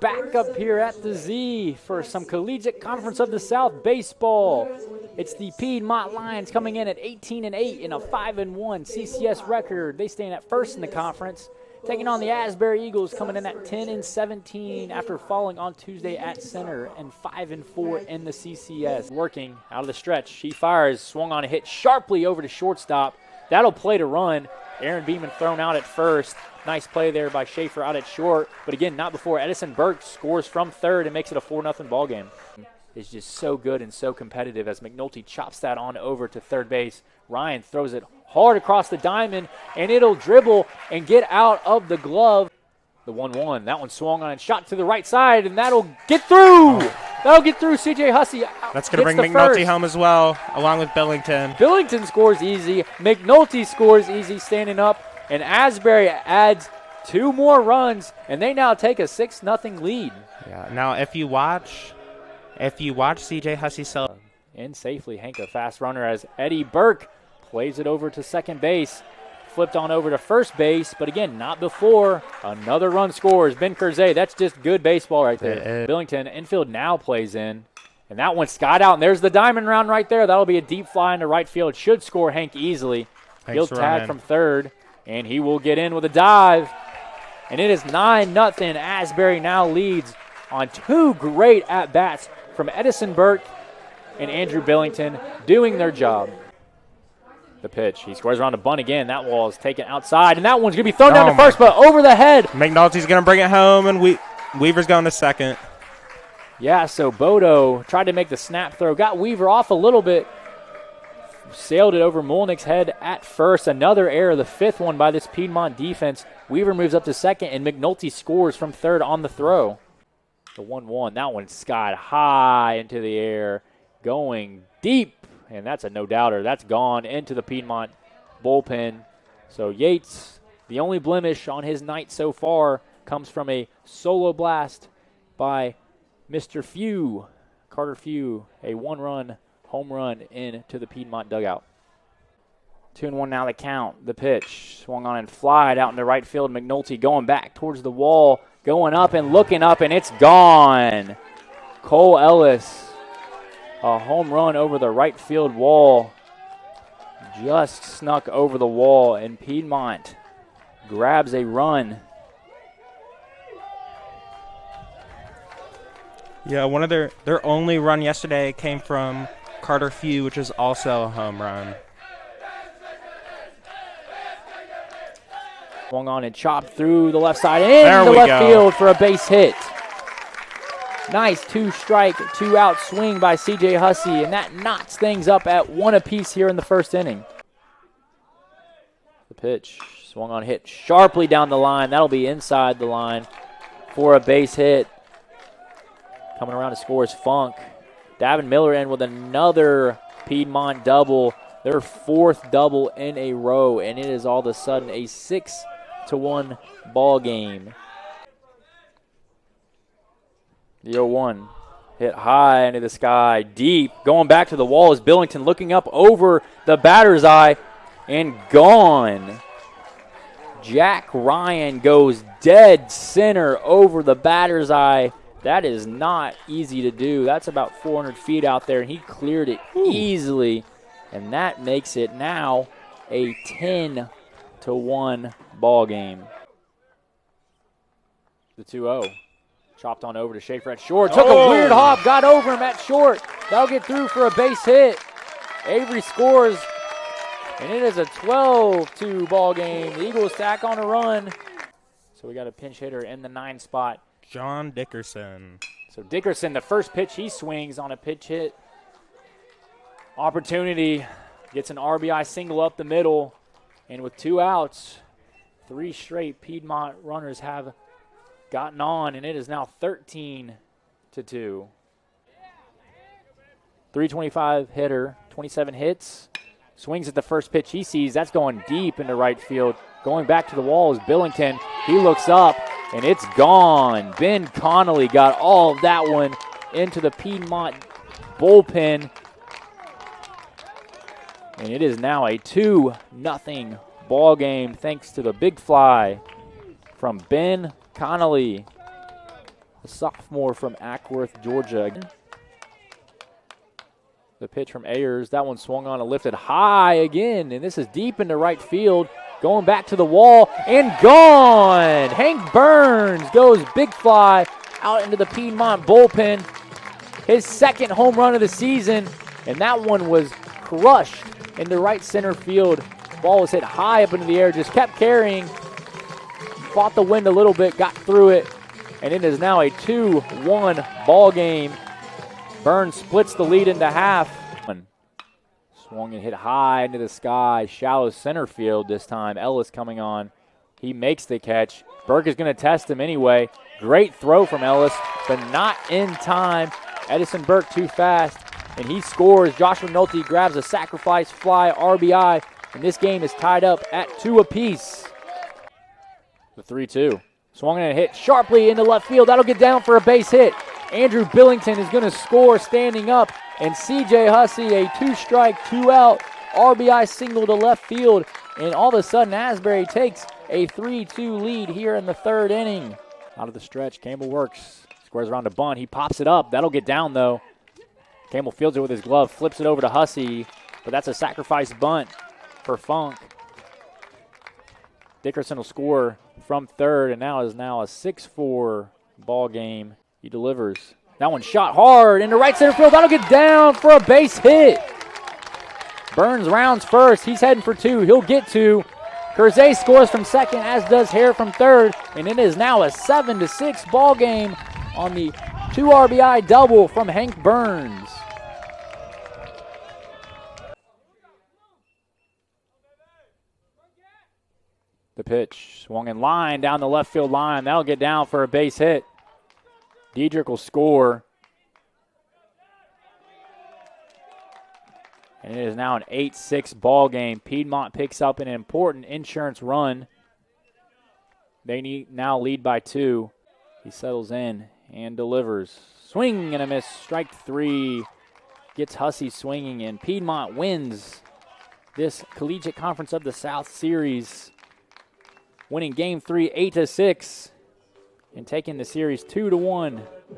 back up here at the Z for some Collegiate Conference of the South baseball. It's the Piedmont Lions coming in at 18-8 and a 5-1 CCS record. They stand at first in the conference, taking on the Asbury Eagles coming in at 10-17 after falling on Tuesday at center and 5-4 in the CCS. Working out of the stretch, he fires, swung on a hit sharply over to shortstop. That'll play to run. Aaron Beeman thrown out at first. Nice play there by Schaefer out at short. But again, not before Edison Burke scores from third and makes it a 4-0 ball game. It's just so good and so competitive as McNulty chops that on over to third base. Ryan throws it hard across the diamond, and it'll dribble and get out of the glove. The 1-1, that one swung on and shot to the right side, and that'll get through. That'll get through C.J. Hussey. That's going to bring McNulty home as well, along with Billington. Billington scores easy. McNulty scores easy standing up, and Asbury adds 2 more runs, and they now take a 6-0 lead. Yeah. Now, if you watch C.J. Hussey sell in safely, Hank a fast runner as Eddie Burke plays it over to second base. Flipped on over to first base, but again, not before. Another run scores. Ben Curzay, that's just good baseball right there. Billington, infield now plays in, and that one skied out, and there's the diamond round right there. That'll be a deep fly into right field. Should score Hank easily. He'll tag from third, and he will get in with a dive. And it is 9-0. Asbury now leads on 2 great at-bats from Edison Burke and Andrew Billington doing their job. The pitch. He squares around a bunt again. That wall is taken outside, and that one's going to be thrown down to first, but over the head. McNulty's going to bring it home, and Weaver's going to second. Yeah, so Bodo tried to make the snap throw. Got Weaver off a little bit. Sailed it over Molnick's head at first. Another error, the 5th one by this Piedmont defense. Weaver moves up to second, and McNulty scores from third on the throw. The 1-1. That one skied high into the air, going deep. And that's a no-doubter. That's gone into the Piedmont bullpen. So Yates, the only blemish on his night so far, comes from a solo blast by Mr. Few, Carter Few, a 1-run home run into the Piedmont dugout. 2-1 now the count. The pitch swung on and flied out into right field. McNulty going back towards the wall, going up and looking up, and it's gone. Cole Ellis. A home run over the right field wall. Just snuck over the wall, and Piedmont grabs a run. Yeah, one of their only run yesterday came from Carter Few, which is also a home run. Swung on and chopped through the left side and into left field for a base hit. Nice 2-strike, 2-out swing by C.J. Hussey, and that knots things up at 1 apiece here in the first inning. The pitch swung on, hit sharply down the line. That'll be inside the line for a base hit. Coming around to score is Funk. Davin Miller in with another Piedmont double, their 4th double in a row, and it is all of a sudden a 6-1 ball game. The 0-1 hit high into the sky, deep. Going back to the wall is Billington looking up over the batter's eye and gone. Jack Ryan goes dead center over the batter's eye. That is not easy to do. That's about 400 feet out there, and he cleared it easily. And that makes it now a 10-1 ball game. The 2-0. Chopped on over to Schaefer at short. Took a weird hop, got over him at short. That'll get through for a base hit. Avery scores, and it is a 12-2 ball game. The Eagles tack on a run. So we got a pinch hitter in the 9 spot. John Dickerson. So Dickerson, the first pitch he swings on a pitch hit opportunity, gets an RBI single up the middle. And with 2 outs, 3 straight Piedmont runners have gotten on, and it is now 13-2. 325 hitter, 27 hits. Swings at the first pitch he sees. That's going deep into right field. Going back to the wall is Billington. He looks up, and it's gone. Ben Connolly got all of that one into the Piedmont bullpen. And it is now a 2-0 ball game thanks to the big fly from Ben Connolly. the sophomore from Ackworth, Georgia. The pitch from Ayers, that one swung on and lifted high again, and this is deep into right field. Going back to the wall and gone. Hank Burns goes big fly out into the Piedmont bullpen. His second home run of the season, and that one was crushed into right center field. Ball was hit high up into the air, just kept carrying. Fought the wind a little bit, got through it, and it is now a 2-1 ball game. Burns splits the lead into half. Swung and hit high into the sky, shallow center field this time. Ellis coming on. He makes the catch. Burke is going to test him anyway. Great throw from Ellis, but not in time. Edison Burke too fast, and he scores. Joshua Nolte grabs a sacrifice fly RBI, and this game is tied up at 2 apiece. The 3-2. Swung and hit sharply into left field. That'll get down for a base hit. Andrew Billington is going to score standing up, and C.J. Hussey, a 2-strike, 2-out RBI single to left field, and all of a sudden Asbury takes a 3-2 lead here in the third inning. Out of the stretch, Campbell works, squares around a bunt. He pops it up. That'll get down, though. Campbell fields it with his glove, flips it over to Hussey, but that's a sacrifice bunt for Funk. Dickerson will score from third, and now is a 6-4 ball game. He delivers. That one shot hard into right center field. That'll get down for a base hit. Burns rounds first. He's heading for 2. He'll get 2. Curzay scores from second, as does Hare from third, and it is now a 7-6 ball game on the 2 RBI double from Hank Burns. The pitch swung in line down the left field line. That'll get down for a base hit. Diedrich will score. And it is now an 8-6 ball game. Piedmont picks up an important insurance run. They now lead by 2. He settles in and delivers. Swing and a miss. Strike 3. Gets Hussey swinging, and Piedmont wins this Collegiate Conference of the South series, winning Game 3 8-6 and taking the series 2-1.